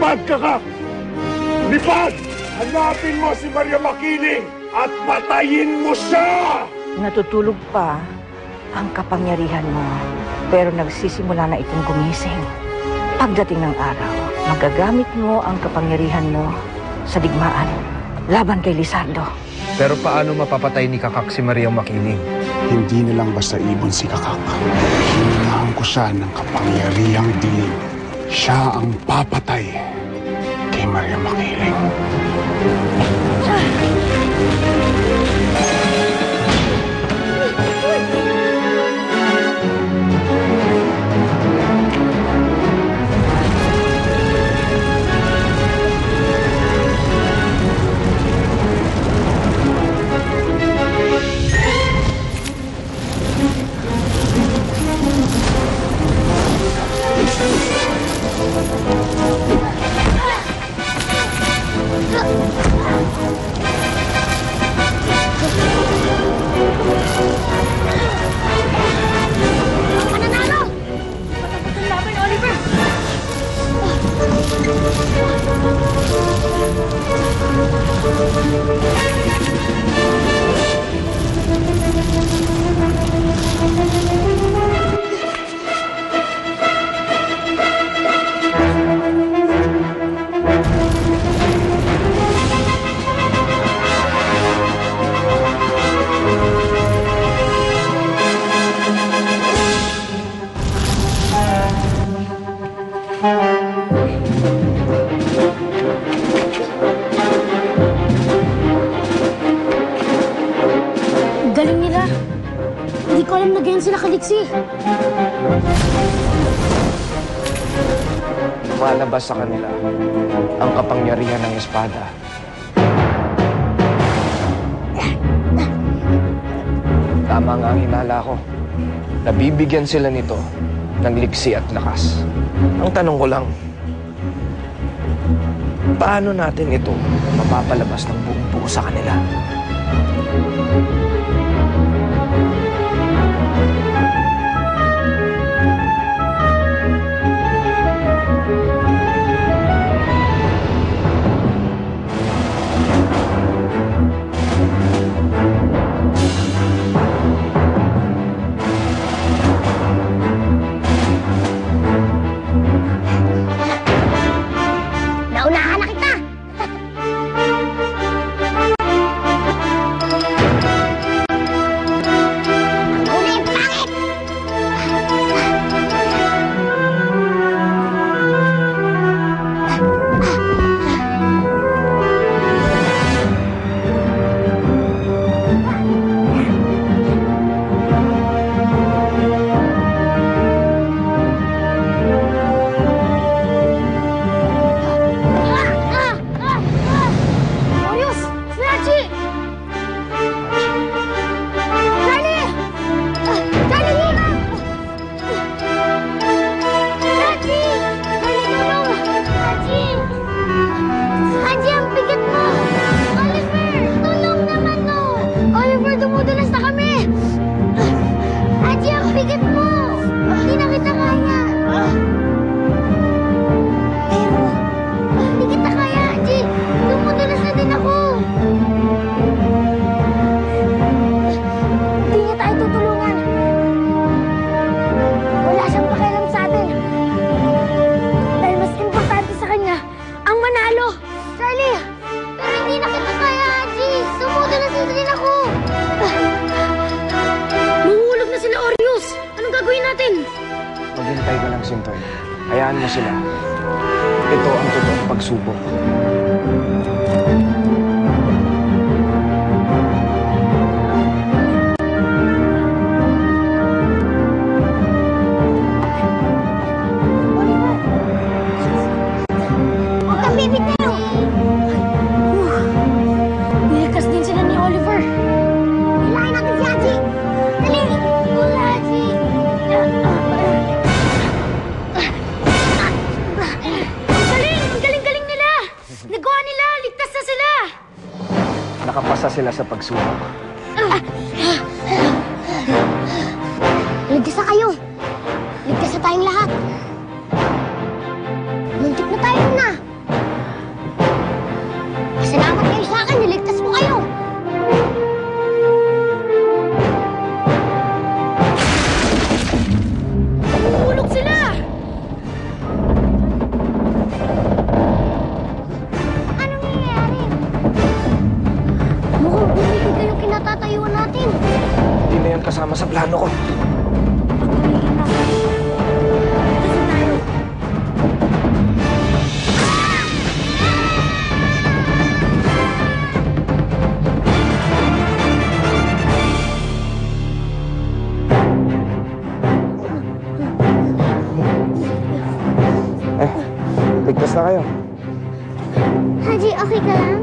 Lumipad ka ka! Lipad! Hanapin mo si Maria Makiling at patayin mo siya! Natutulog pa ang kapangyarihan mo, pero nagsisimula na itong gumising. Pagdating ng araw, magagamit mo ang kapangyarihan mo sa digmaan laban kay Lizardo. Pero paano mapapatay ni Kakak si Maria Makiling? Hindi na lang basta ibon si Kakak. Hiningahan ko siya ng kapangyarihang dilim. Siya ang papatay kay Maria Makiling. Galing nila. Hindi ko alam na ganyan sila kaliksi. Lumalabas sa kanila ang kapangyarihan ng espada. Tama nga ang hinala ko. Nabibigyan sila nito ng liksi at lakas. Ang tanong ko lang, paano natin ito mapapalabas ng buong buo sa kanila? Naunahan na kita! Maghintay ka lang, Sintoy. Hayaan mo sila. Ito ang totoong pagsubok. Huwag kang bibitaw! Nilikas din sila ni Oliver. Hilahin natin si Haji! Dali! Hula, Haji! Ang galing-galing nila! Nagawa nila! Ligtas na sila! Nakapasa sila sa pagsubok. Ligtas na kayo! Ligtas na tayong lahat! Muntik na tayo na! natin. Hindi na yan kasama sa plano ko. Ito tayo. Ligtas na kayo. Haji, okay ka lang?